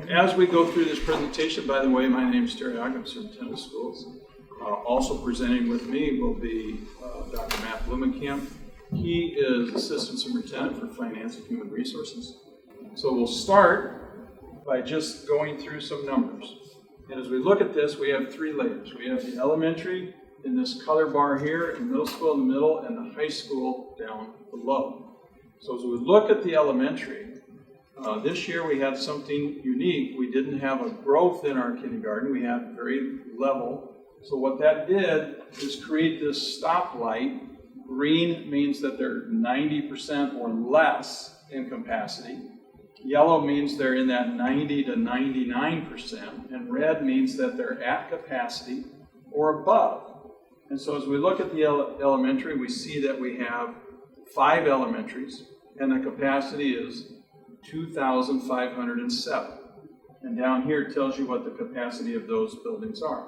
As we go through this presentation, by the way, my name is Terry Ogg, I'm Superintendent of Schools. Also presenting with me will be Dr. Matt Blumenkamp. He is Assistant Superintendent for Finance and Human Resources. So we'll start by just going through some numbers. And as we look at this, we have three layers. We have the elementary in this color bar here, and middle school in the middle, and the high school down below. So as we look at the elementary, this year we had something unique. We didn't have a growth in our kindergarten. We had very level. So what that did is create this stoplight. Green means that they're 90% or less in capacity. Yellow means they're in that 90 to 99%. And red means that they're at capacity or above. And so as we look at the elementary, we see that we have 5 elementaries, and the capacity is 2,507. And down here it tells you what the capacity of those buildings are.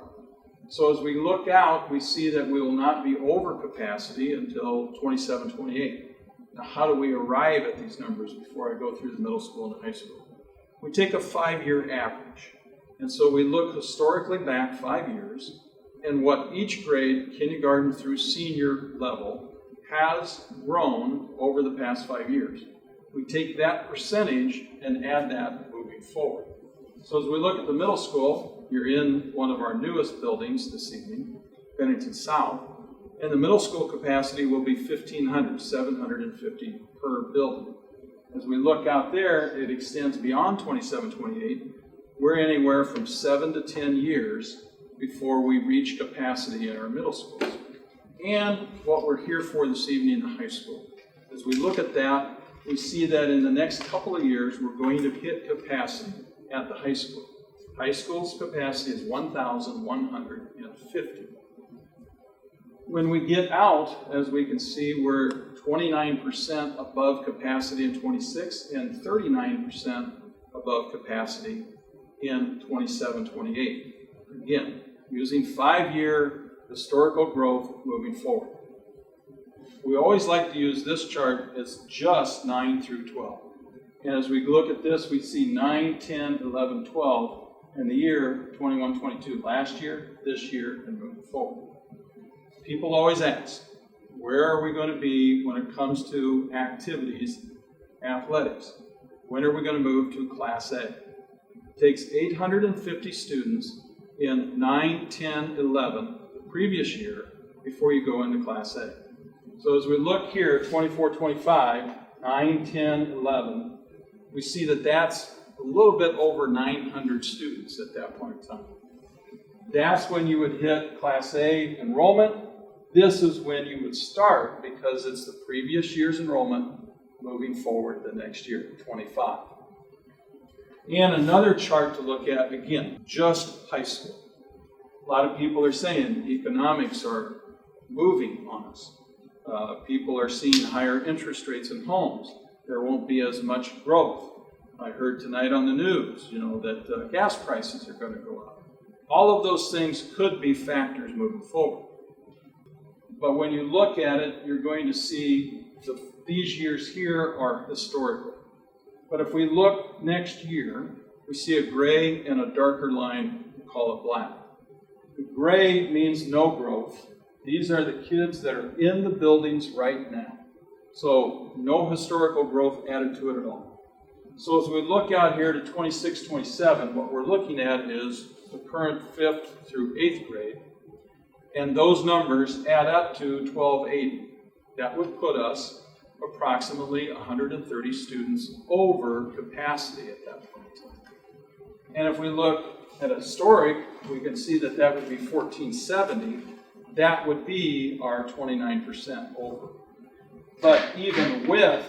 So as we look out, we see that we will not be over capacity until 27-28. Now, how do we arrive at these numbers before I go through the middle school and the high school? We take a 5-year average. And so we look historically back 5 years and what each grade, kindergarten through senior level, has grown over the past 5 years. We take that percentage and add that moving forward. So as we look at the middle school, you're in one of our newest buildings this evening, Bennington South, and the middle school capacity will be 1,500, 750 per building. As we look out there, it extends beyond 27-28. We're anywhere from 7 to 10 years before we reach capacity in our middle schools. And what we're here for this evening in the high school. As we look at that, we see that in the next couple of years, we're going to hit capacity at the high school. High school's capacity is 1,150. When we get out, as we can see, we're 29% above capacity in 26 and 39% above capacity in 27-28. Again, using 5-year historical growth moving forward. We always like to use this chart as just 9 through 12. And as we look at this, we see 9, 10, 11, 12, and the year 21-22, last year, this year, and moving forward. People always ask, where are we going to be when it comes to activities, athletics? When are we going to move to Class A? It takes 850 students in 9, 10, 11, the previous year, before you go into Class A. So as we look here at 24-25, 9, 10, 11, we see that that's a little bit over 900 students at that point in time. That's when you would hit Class A enrollment. This is when you would start because it's the previous year's enrollment moving forward the next year, 25. And another chart to look at, again, just high school. A lot of people are saying economics are moving on us. People are seeing higher interest rates in homes. There won't be as much growth. I heard tonight on the news, that gas prices are going to go up. All of those things could be factors moving forward. But when you look at it, you're going to see these years here are historical. But if we look next year, we see a gray and a darker line, we call it black. The gray means no growth. These are the kids that are in the buildings right now. So no historical growth added to it at all. So as we look out here to 26-27, what we're looking at is the current 5th through 8th grade. And those numbers add up to 1280. That would put us approximately 130 students over capacity at that point in time. And if we look at historic, we can see that that would be 1470. That would be our 29% over. But even with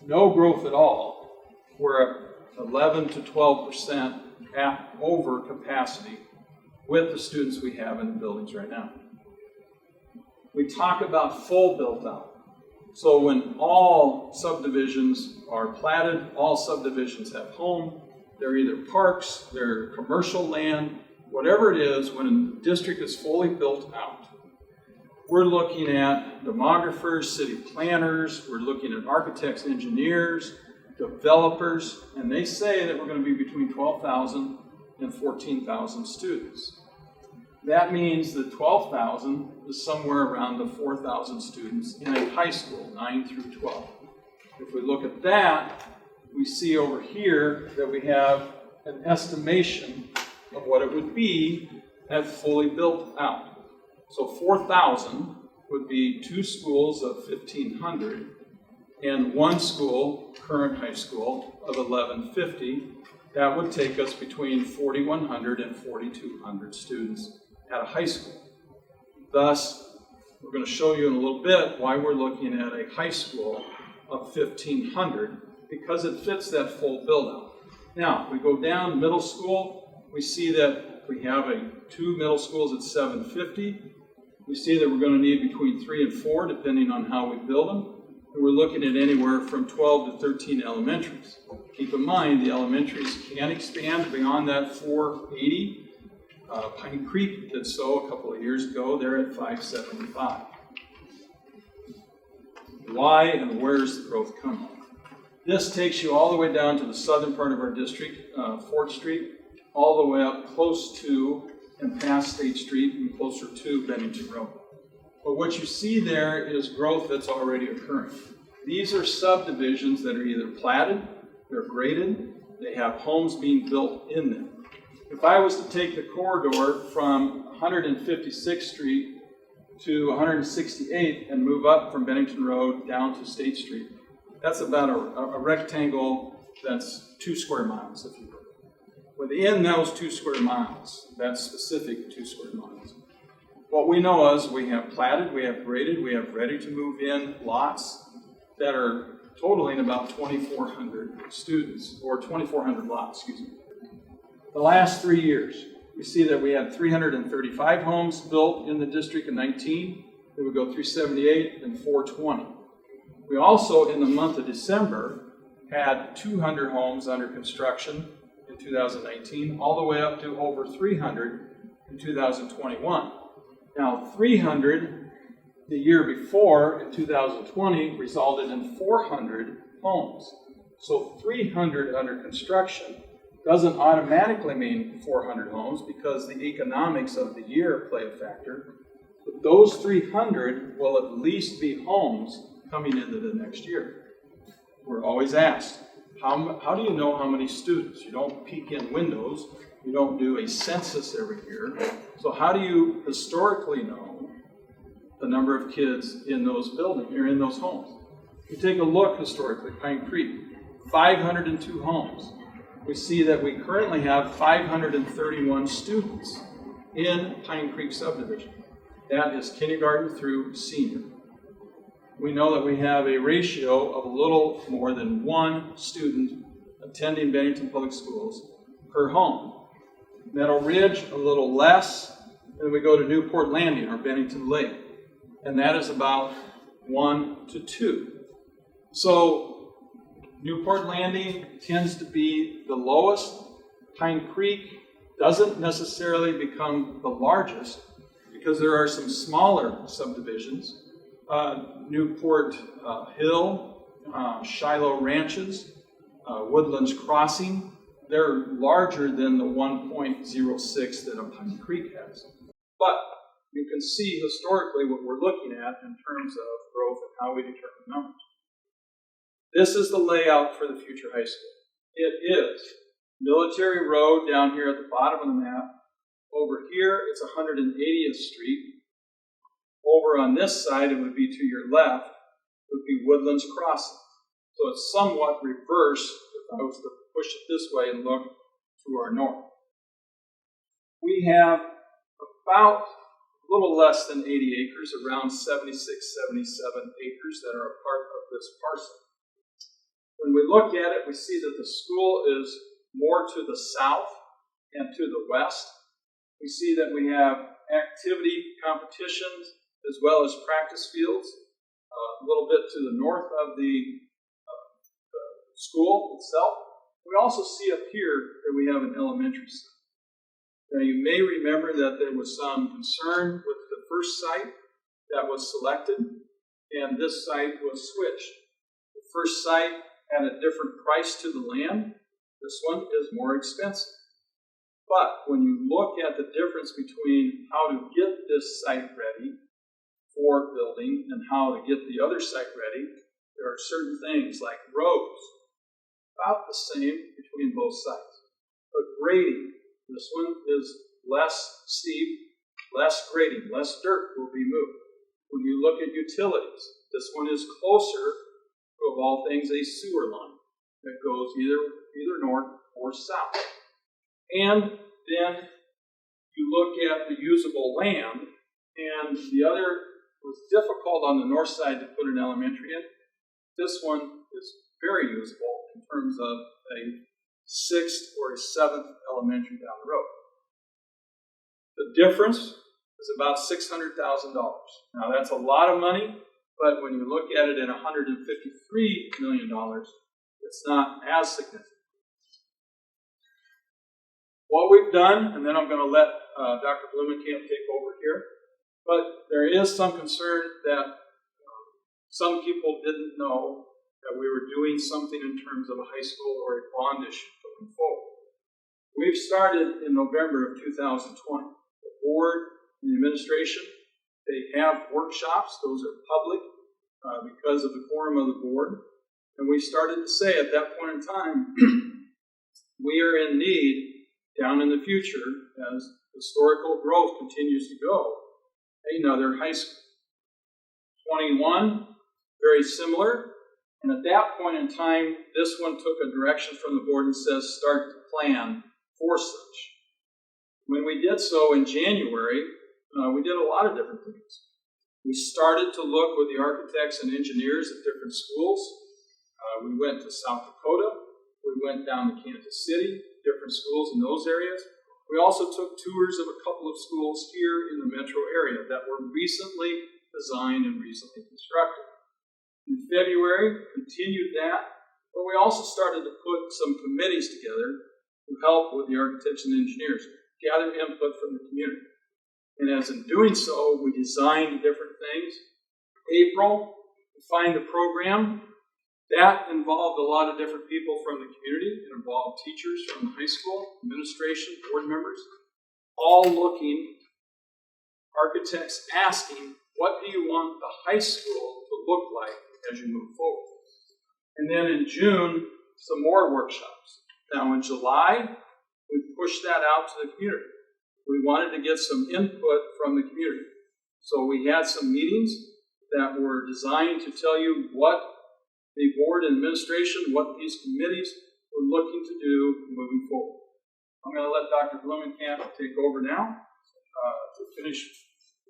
no growth at all, we're at 11 to 12% over capacity with the students we have in the buildings right now. We talk about full built out. So when all subdivisions are platted, all subdivisions have home, they're either parks, they're commercial land, whatever it is, when a district is fully built out, we're looking at demographers, city planners, we're looking at architects, engineers, developers, and they say that we're going to be between 12,000 and 14,000 students. That means that 12,000 is somewhere around the 4,000 students in a high school, 9 through 12. If we look at that, we see over here that we have an estimation of what it would be at fully built out. So 4,000 would be 2 schools of 1,500 and 1 school, current high school, of 1,150. That would take us between 4,100 and 4,200 students at a high school. Thus, we're going to show you in a little bit why we're looking at a high school of 1,500, because it fits that full build-out. Now, if we go down middle school, we see that we have 2 middle schools at 750. We see that we're going to need between 3 and 4, depending on how we build them. And we're looking at anywhere from 12 to 13 elementaries. Keep in mind, the elementaries can expand beyond that 480. Pine Creek did so a couple of years ago. They're at 575. Why and where's the growth coming? This takes you all the way down to the southern part of our district, 4th Street, all the way up close to and past State Street and closer to Bennington Road. But what you see there is growth that's already occurring. These are subdivisions that are either platted, they're graded, they have homes being built in them. If I was to take the corridor from 156th Street to 168th and move up from Bennington Road down to State Street, that's about a rectangle that's 2 square miles, if you will. Within those 2 square miles, that specific 2 square miles, what we know is we have platted, we have graded, we have ready to move in lots that are totaling about 2,400 students, or 2,400 lots, excuse me. The last 3 years, we see that we had 335 homes built in the district in 19. Then we go 378 and 420. We also, in the month of December, had 200 homes under construction in 2019, all the way up to over 300 in 2021. Now, 300 the year before, in 2020, resulted in 400 homes. So 300 under construction doesn't automatically mean 400 homes, because the economics of the year play a factor. But those 300 will at least be homes coming into the next year. We're always asked, how do you know how many students? You don't peek in windows. You don't do a census every year. So how do you historically know the number of kids in those buildings, or in those homes? You take a look historically, Pine Creek, 502 homes. We see that we currently have 531 students in Pine Creek subdivision. That is kindergarten through senior. We know that we have a ratio of a little more than 1 student attending Bennington Public Schools per home. Meadow Ridge, a little less. Then we go to Newport Landing, or Bennington Lake, and that is about 1 to 2. So Newport Landing tends to be the lowest. Pine Creek doesn't necessarily become the largest, because there are some smaller subdivisions. Newport Hill, Shiloh Ranches, Woodlands Crossing, they're larger than the 1.06 that a Pine Creek has. But you can see historically what we're looking at in terms of growth and how we determine numbers. This is the layout for the future high school. It is Military Road down here at the bottom of the map. Over here, it's 180th Street. Over on this side, it would be to your left, would be Woodlands Crossing. So it's somewhat reverse if I was to push it this way and look to our north. We have about a little less than 80 acres, around 76, 77 acres that are a part of this parcel. When we look at it, we see that the school is more to the south and to the west. We see that we have activity competitions as well as practice fields, a little bit to the north of the school itself. We also see up here that we have an elementary site. Now, you may remember that there was some concern with the first site that was selected, and this site was switched. The first site at a different price to the land. This one is more expensive. But when you look at the difference between how to get this site ready for building and how to get the other site ready, there are certain things like roads, about the same between both sites. But grading, this one is less steep, less grading, less dirt will be moved. When you look at utilities, this one is closer to, of all things, a sewer line that goes either north or south. And then you look at the usable land, and the other was difficult on the north side to put an elementary in. This one is very usable in terms of a 6th or a 7th elementary down the road. The difference is about $600,000. Now that's a lot of money, but when you look at it in $153 million, it's not as significant. What we've done, and then I'm going to let Dr. Blumenkamp take over here, but there is some concern that some people didn't know that we were doing something in terms of a high school or a bond issue going forward. We've started in November of 2020. The board and the administration, they have workshops. Those are public because of the quorum of the board. And we started to say at that point in time, we are in need down in the future as historical growth continues to go, another high school. 21, very similar. And at that point in time, this one took a direction from the board and says, start to plan for such. When we did so in January, we did a lot of different things. We started to look with the architects and engineers at different schools. We went to South Dakota. We went down to Kansas City, different schools in those areas. We also took tours of a couple of schools here in the metro area that were recently designed and recently constructed. In February, continued that, but we also started to put some committees together to help with the architects and engineers, gather input from the community. And as in doing so, we designed different things. April, defined the program. That involved a lot of different people from the community. It involved teachers from the high school, administration, board members, all looking, architects asking, what do you want the high school to look like as you move forward? And then in June, some more workshops. Now in July, we pushed that out to the community. We wanted to get some input from the community. So we had some meetings that were designed to tell you what the board and administration, what these committees were looking to do moving forward. I'm going to let Dr. Blumenkamp take over now to finish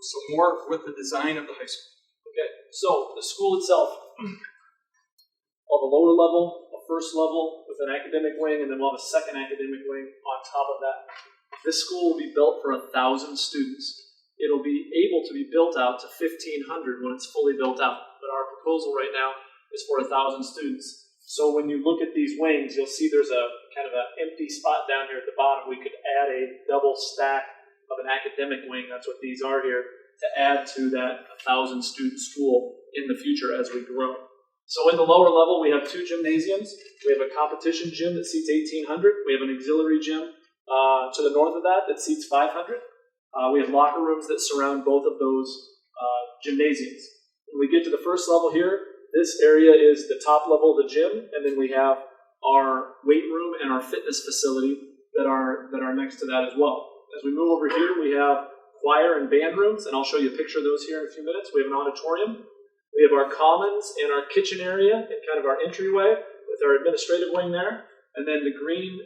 some more with the design of the high school. Okay, so the school itself, on the lower level, a first level with an academic wing, and then we'll have a second academic wing on top of that. This school will be built for 1,000 students. It'll be able to be built out to 1,500 when it's fully built out. But our proposal right now is for 1,000 students. So when you look at these wings, you'll see there's a kind of an empty spot down here at the bottom. We could add a double stack of an academic wing, that's what these are here, to add to that 1,000 student school in the future as we grow. So in the lower level, we have 2 gymnasiums. We have a competition gym that seats 1,800. We have an auxiliary gym to the north of that seats 500. We have locker rooms that surround both of those gymnasiums. When we get to the first level here, this area is the top level of the gym, and then we have our weight room and our fitness facility that are next to that as well. As we move over here, we have choir and band rooms, and I'll show you a picture of those here in a few minutes. We have an auditorium. We have our commons and our kitchen area and kind of our entryway with our administrative wing there. And then the green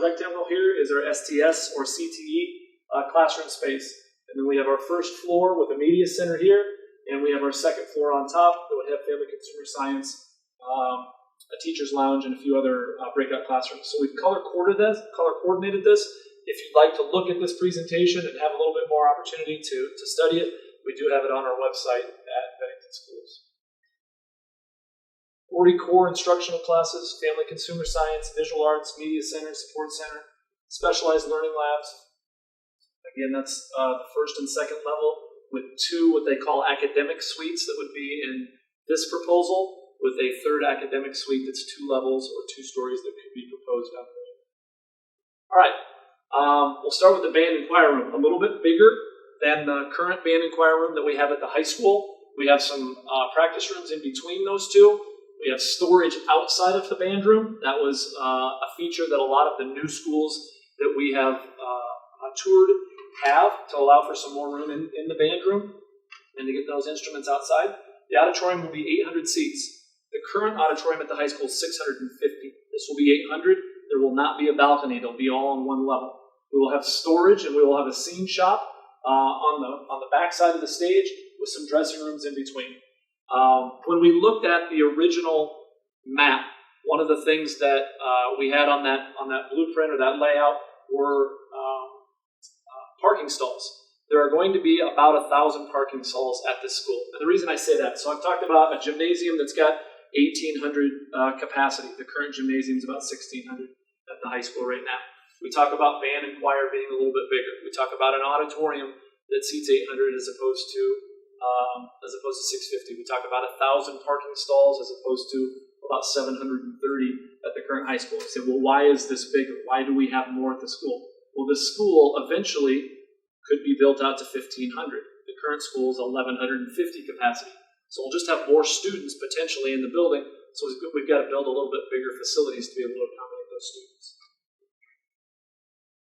rectangle here is our STS or CTE classroom space. And then we have our first floor with a media center here, and we have our second floor on top that would have family consumer science, a teacher's lounge, and a few other breakout classrooms. So we've color coordinated this. If you'd like to look at this presentation and have a little bit more opportunity to study it, we do have it on our website at Bennington Schools. 40 core instructional classes, family consumer science, visual arts, media center, support center, specialized learning labs. Again, that's the first and second level with 2 what they call academic suites that would be in this proposal. with a third academic suite that's 2 levels or 2 stories that could be proposed out there. All right, we'll start with the band and choir room. A little bit bigger than the current band and choir room that we have at the high school. We have some practice rooms in between those two. We have storage outside of the band room. That was a feature that a lot of the new schools that we have toured have to allow for some more room in the band room and to get those instruments outside. The auditorium will be 800 seats. The current auditorium at the high school is 650. This will be 800. There will not be a balcony. They'll be all on one level. We will have storage and we will have a scene shop on the back side of the stage with some dressing rooms in between. When we looked at the original map, one of the things that we had on that blueprint or that layout were parking stalls. There are going to be about 1,000 parking stalls at this school. And the reason I say that, so I've talked about a gymnasium that's got 1,800 capacity. The current gymnasium is about 1,600 at the high school right now. We talk about band and choir being a little bit bigger. We talk about an auditorium that seats 800 as opposed to 650. We talk about 1,000 parking stalls as opposed to about 730 at the current high school. We say, well, why is this bigger? Why do we have more at the school? Well, the school eventually could be built out to 1,500. The current school is 1,150 capacity. So we'll just have more students potentially in the building. So we've got to build a little bit bigger facilities to be able to accommodate those students.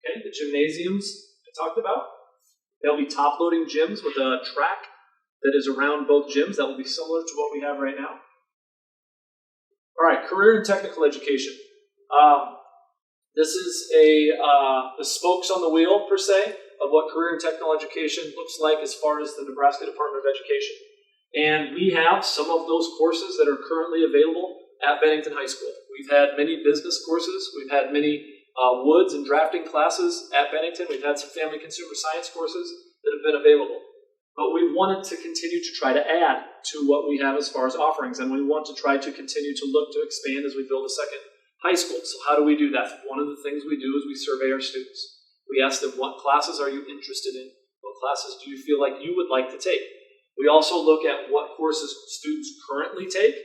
Okay, the gymnasiums I talked about. They'll be top-loading gyms with a track that is around both gyms. That will be similar to what we have right now. All right, career and technical education. This is the spokes on the wheel, per se, of what career and technical education looks like as far as the Nebraska Department of Education. And we have some of those courses that are currently available at Bennington High School. We've had many business courses. We've had many woods and drafting classes at Bennington. We've had some family consumer science courses that have been available. But we wanted to continue to try to add to what we have as far as offerings, and we want to try to continue to look to expand as we build a second high school. So how do we do that? One of the things we do is we survey our students. We ask them, what classes are you interested in? What classes do you feel like you would like to take? We also look at what courses students currently take,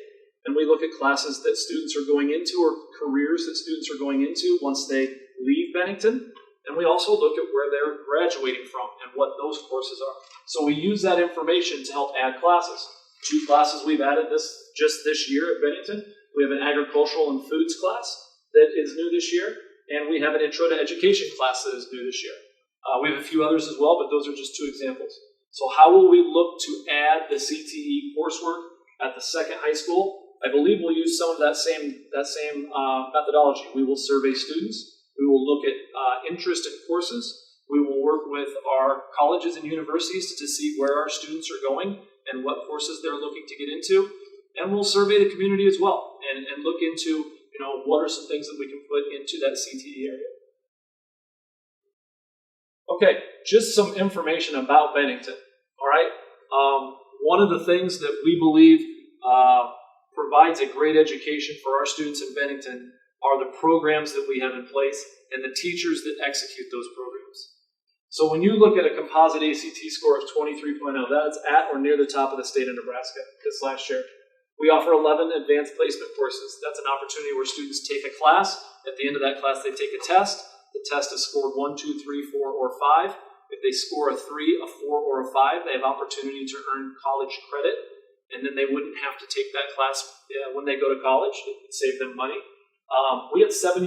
and we look at classes that students are going into or careers that students are going into once they leave Bennington. And we also look at where they're graduating from and what those courses are. So we use that information to help add classes. 2 classes we've added just this year at Bennington. We have an agricultural and foods class that is new this year, and we have an intro to education class that is new this year. We have a few others as well, but those are just 2 examples. So how will we look to add the CTE coursework at the second high school? I believe we'll use some of that same methodology. We will survey students. We will look at interest in courses. We will work with our colleges and universities to see where our students are going and what courses they're looking to get into. And we'll survey the community as well and look into, what are some things that we can put into that CTE area. Okay, just some information about Bennington. All right, one of the things that we believe provides a great education for our students in Bennington are the programs that we have in place and the teachers that execute those programs. So when you look at a composite ACT score of 23.0, that's at or near the top of the state of Nebraska this last year. We offer 11 advanced placement courses. That's an opportunity where students take a class. At the end of that class, they take a test. The test is scored 1, 2, 3, 4, or 5. If they score a 3, a 4, or a 5, they have opportunity to earn college credit, and then they wouldn't have to take that class when they go to college. It would save them money. We had 75%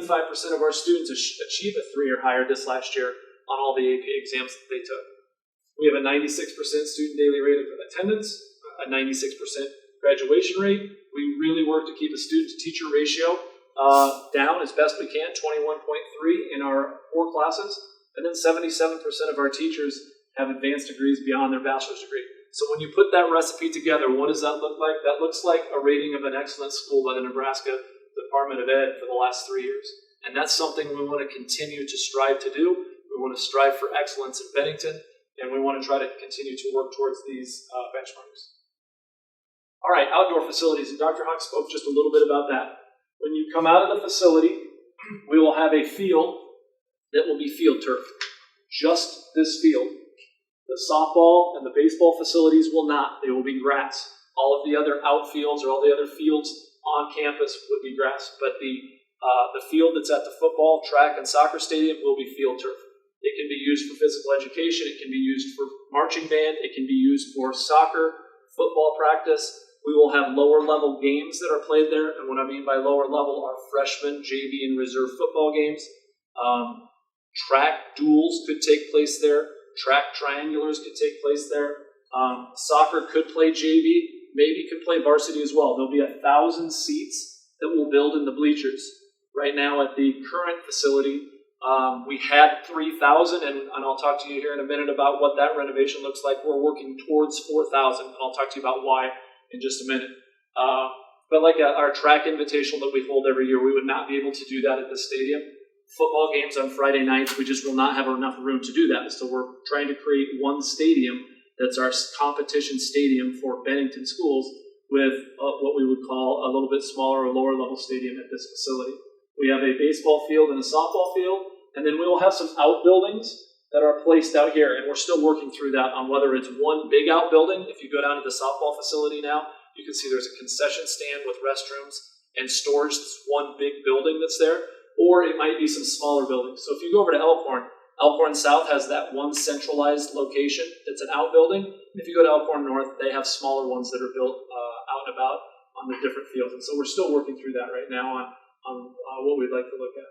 of our students achieve a 3 or higher this last year on all the AP exams that they took. We have a 96% student daily rate of attendance, a 96% graduation rate. We really work to keep a student-to-teacher ratio down as best we can, 21.3 in our 4 classes. And then 77% of our teachers have advanced degrees beyond their bachelor's degree. So when you put that recipe together, what does that look like? That looks like a rating of an excellent school by the Nebraska Department of Ed for the last 3 years. And that's something we want to continue to strive to do. We want to strive for excellence in Bennington, and we want to try to continue to work towards these benchmarks. All right, outdoor facilities, and Dr. Hawk spoke just a little bit about that. When you come out of the facility, we will have a field that will be field turf. Just this field. The softball and the baseball facilities will not. They will be grass. All of the other outfields or all the other fields on campus would be grass, but the field that's at the football, track, and soccer stadium will be field turf. It can be used for physical education. It can be used for marching band. It can be used for soccer, football practice. We will have lower level games that are played there. And what I mean by lower level are freshman, JV, and reserve football games. Track duels could take place there. Track triangulars could take place there. Soccer could play JV, maybe could play varsity as well. There'll be 1,000 seats that we'll build in the bleachers. Right now at the current facility, we had 3,000, and I'll talk to you here in a minute about what that renovation looks like. We're working towards 4,000, and I'll talk to you about why in just a minute. But like our track invitational that we hold every year, we would not be able to do that at the stadium. Football games on Friday nights, we just will not have enough room to do that. So we're trying to create one stadium that's our competition stadium for Bennington schools with what we would call a little bit smaller or lower level stadium at this facility. We have a baseball field and a softball field, and then we will have some outbuildings that are placed out here, and we're still working through that on whether it's one big outbuilding. If you go down to the softball facility now, you can see there's a concession stand with restrooms and storage. That's one big building that's there, or it might be some smaller buildings. So if you go over to Elkhorn South has that one centralized location that's an outbuilding. If you go to Elkhorn North, they have smaller ones that are built out and about on the different fields. And so we're still working through that right now on what we'd like to look at.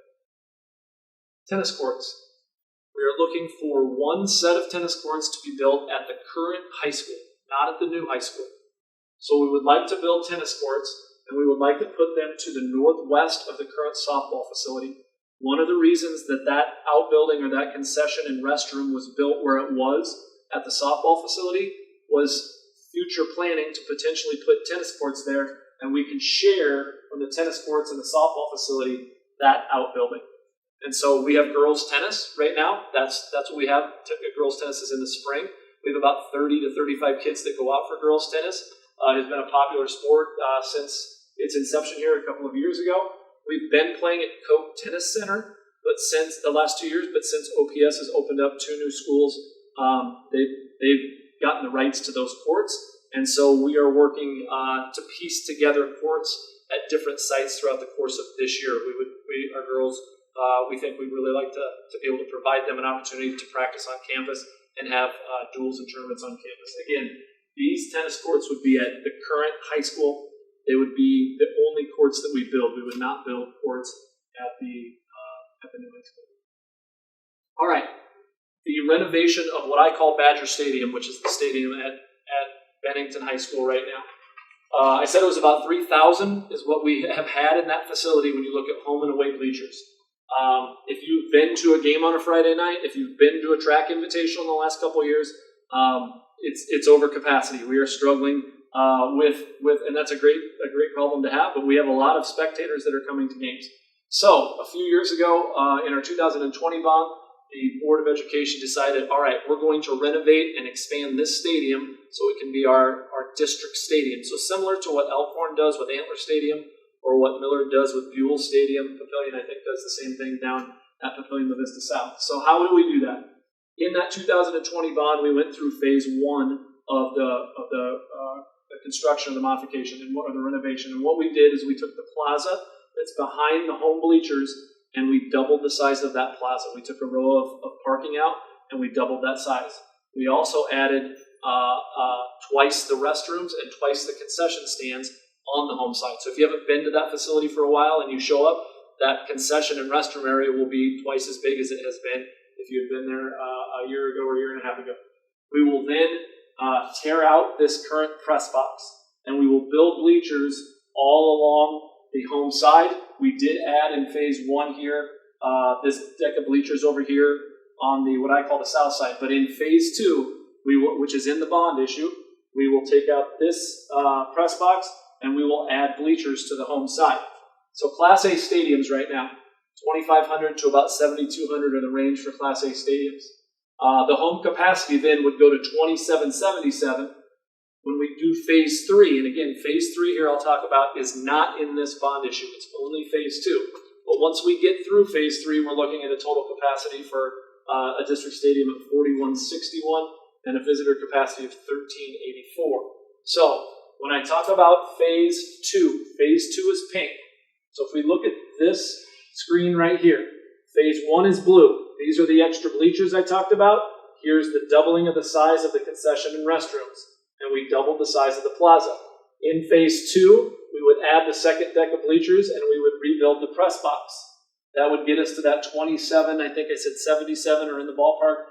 Tennis courts. We are looking for one set of tennis courts to be built at the current high school, not at the new high school. So we would like to build tennis courts, and we would like to put them to the northwest of the current softball facility. One of the reasons that outbuilding or that concession and restroom was built where it was at the softball facility was future planning to potentially put tennis courts there, and we can share from the tennis courts and the softball facility that outbuilding. And so we have girls tennis right now. That's what we have. Girls tennis is in the spring. We have about 30 to 35 kids that go out for girls tennis. It's been a popular sport since its inception here a couple of years ago. We've been playing at Coke Tennis Center, but since the last 2 years, but since OPS has opened up 2 new schools, they've gotten the rights to those courts. And so we are working to piece together courts at different sites throughout the course of this year. Our girls, we think we'd really like to be able to provide them an opportunity to practice on campus and have duels and tournaments on campus. Again, these tennis courts would be at the current high school. They would be the only courts that we build. We would not build courts at the new high school. All right, the renovation of what I call Badger Stadium, which is the stadium at Bennington High School right now. I said it was about 3,000 is what we have had in that facility when you look at home and away bleachers. If you've been to a game on a Friday night, if you've been to a track invitational in the last couple of years, it's over capacity. We are struggling and that's a great problem to have, but we have a lot of spectators that are coming to games. So a few years ago, in our 2020 bond, the Board of Education decided, all right, we're going to renovate and expand this stadium so it can be our district stadium. So similar to what Elkhorn does with Antler Stadium, or what Millard does with Buell Stadium. Pavilion, I think, does the same thing down at Pavilion La Vista South. So how do we do that? In that 2020 bond, we went through phase 1 of the construction of the modification or the renovation. And what we did is we took the plaza that's behind the home bleachers and we doubled the size of that plaza. We took a row of parking out and we doubled that size. We also added twice the restrooms and twice the concession stands on the home side. So if you haven't been to that facility for a while and you show up, that concession and restroom area will be twice as big as it has been if you had been there a year ago or a year and a half ago. We will then tear out this current press box and we will build bleachers all along the home side. We did add in phase 1 here this deck of bleachers over here on the what I call the south side. But in phase 2, which is in the bond issue, we will take out this press box and we will add bleachers to the home side. So Class A stadiums right now, 2,500 to about 7,200 are the range for Class A stadiums. The home capacity then would go to 2,777 when we do phase 3. And again, phase 3 here I'll talk about is not in this bond issue. It's only phase 2. But once we get through phase 3, we're looking at a total capacity for a district stadium of 4,161 and a visitor capacity of 1,384. So when I talk about phase two is pink. So if we look at this screen right here, phase one is blue. These are the extra bleachers I talked about. Here's the doubling of the size of the concession and restrooms. And we doubled the size of the plaza. In phase two, we would add the second deck of bleachers and we would rebuild the press box. That would get us to that 27, I think I said 77 or in the ballpark,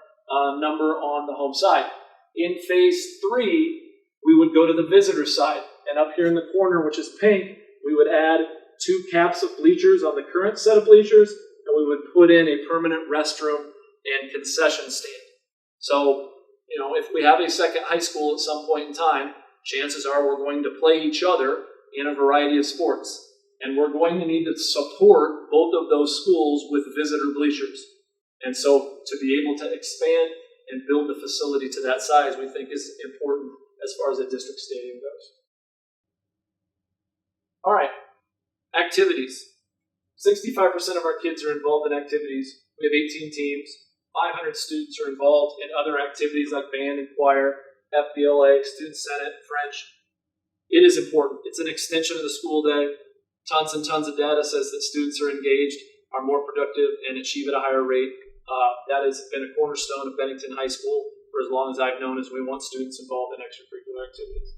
number on the home side. In phase three, we would go to the visitor side. And up here in the corner, which is pink, we would add 2 caps of bleachers on the current set of bleachers, and we would put in a permanent restroom and concession stand. So, if we have a second high school at some point in time, chances are we're going to play each other in a variety of sports. And we're going to need to support both of those schools with visitor bleachers. And so to be able to expand and build the facility to that size, we think is important as far as a district stadium goes. All right, activities. 65% of our kids are involved in activities. We have 18 teams. 500 students are involved in other activities like band and choir, FBLA, Student Senate, French. It is important. It's an extension of the school day. Tons and tons of data says that students are engaged, are more productive, and achieve at a higher rate. That has been a cornerstone of Bennington High School for as long as I've known, as we want students involved in extracurricular activities.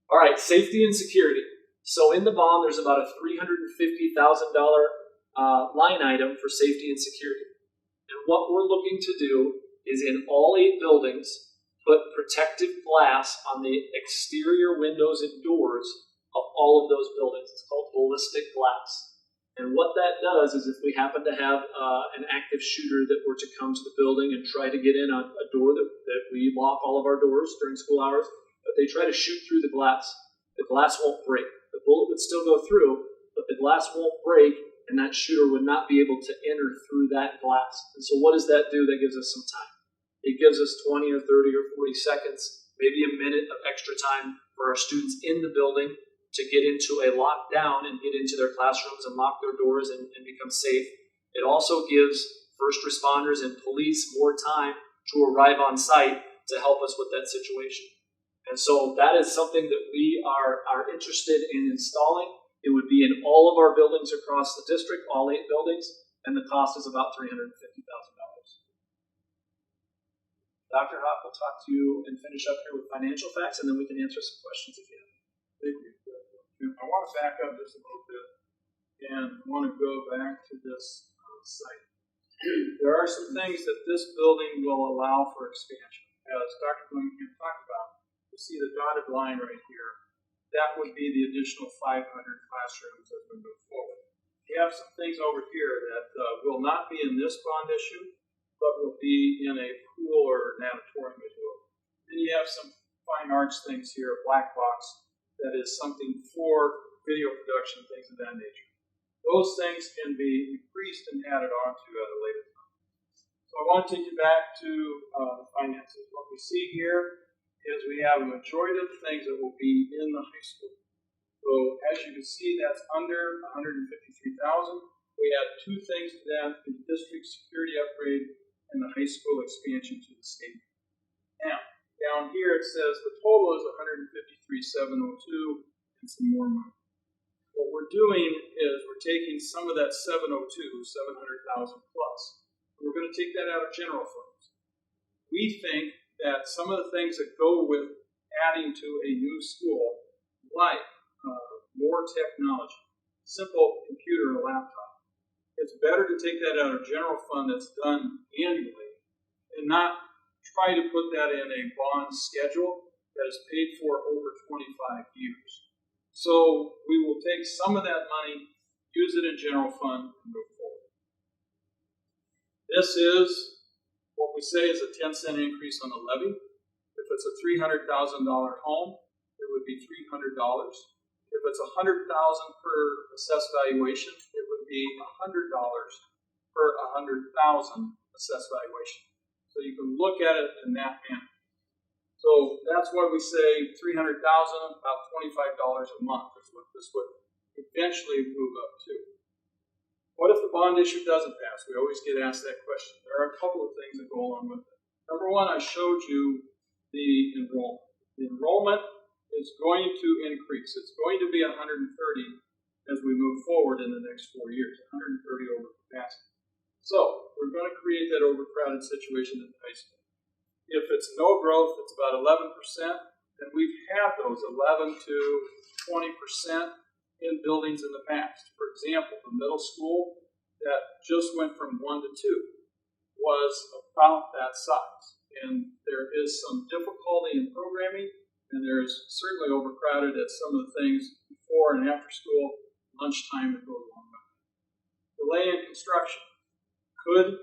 All right, safety and security. So in the bond, there's about a $350,000 line item for safety and security. And what we're looking to do is in all 8 buildings, put protective glass on the exterior windows and doors of all of those buildings. It's called ballistic glass. And what that does is if we happen to have an active shooter that were to come to the building and try to get in on a door that we lock all of our doors during school hours, but they try to shoot through the glass won't break. The bullet would still go through, but the glass won't break, and that shooter would not be able to enter through that glass. And so what does that do? That gives us some time. It gives us 20 or 30 or 40 seconds, maybe a minute of extra time for our students in the building to get into a lockdown and get into their classrooms and lock their doors and become safe. It also gives first responders and police more time to arrive on site to help us with that situation. And so that is something that we are interested in installing. It would be in all of our buildings across the district, all 8 buildings, and the cost is about $350,000. Dr. Hopp will talk to you and finish up here with financial facts, and then we can answer some questions if you have. Thank you. I want to back up just a little bit and want to go back to this site. There are some things that this building will allow for expansion. As Dr. Cunningham talked about, you see the dotted line right here. That would be the additional 500 classrooms as we move forward. We have some things over here that will not be in this bond issue, but will be in a pool or an auditorium as well. Then you have some fine arts things here, a black box, that is something for video production, things of that nature. Those things can be increased and added on to at a later time. So I want to take you back to finances. What we see here is we have a majority of the things that will be in the high school. So as you can see, that's under $153,000. We add 2 things to that, the district security upgrade and the high school expansion to the stadium. Now, down here it says the total is $153,702 and some more money. What we're doing is we're taking some of that 700,000 plus. We're going to take that out of general funds. We think that some of the things that go with adding to a new school, like more technology, simple computer and laptop, it's better to take that out of general fund that's done annually and not try to put that in a bond schedule that is paid for over 25 years. So we will take some of that money, use it in general fund, and move forward. This is what we say is a 10-cent increase on the levy. If it's a $300,000 home, it would be $300. If it's $100,000 per assessed valuation, it would be $100 per $100,000 assessed valuation. So you can look at it in that manner. So that's why we say $300,000, about $25 a month is what this would eventually move up to. What if the bond issue doesn't pass? We always get asked that question. There are a couple of things that go along with it. Number one, I showed you the enrollment. The enrollment is going to increase. It's going to be 130 as we move forward in the next 4 years, 130 over capacity. So we're going to create that overcrowded situation in the high school. If it's no growth, it's about 11%, and we've had those 11 to 20% in buildings in the past. For example, the middle school that just went from 1 to 2 was about that size. And there is some difficulty in programming, and there's certainly overcrowded at some of the things before and after school, lunchtime that goes along with it. Delay in construction could,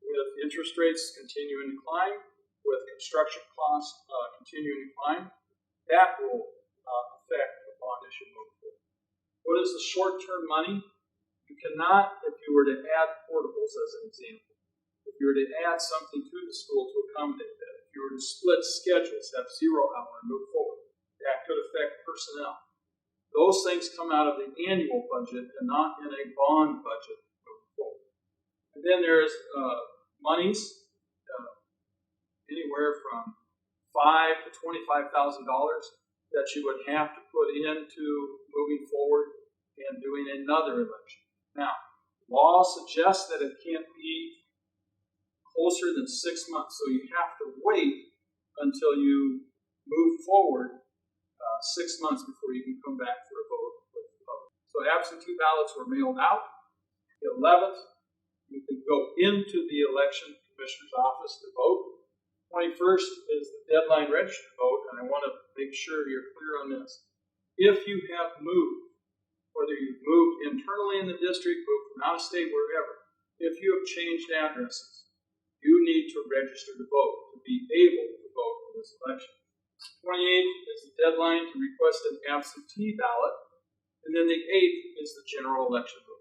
with interest rates continuing to climb, with construction costs continuing to climb, that will affect the bond issue moving forward. What is the short-term money? You cannot, if you were to add portables as an example, if you were to add something to the school to accommodate that, if you were to split schedules, have 0 hour and move forward, that could affect personnel. Those things come out of the annual budget and not in a bond budget moving forward. And then there's monies, anywhere from $5,000 to $25,000 that you would have to put into moving forward and doing another election. Now, law suggests that it can't be closer than 6 months, so you have to wait until you move forward 6 months before you can come back for a vote with the public. So absentee ballots were mailed out. The 11th, you can go into the election commissioner's office to vote. 21st is the deadline registered to vote, and I want to make sure you're clear on this. If you have moved, whether you've moved internally in the district, moved from out of state, wherever, if you have changed addresses, you need to register to vote to be able to vote for this election. 28th is the deadline to request an absentee ballot, and then the 8th is the general election vote.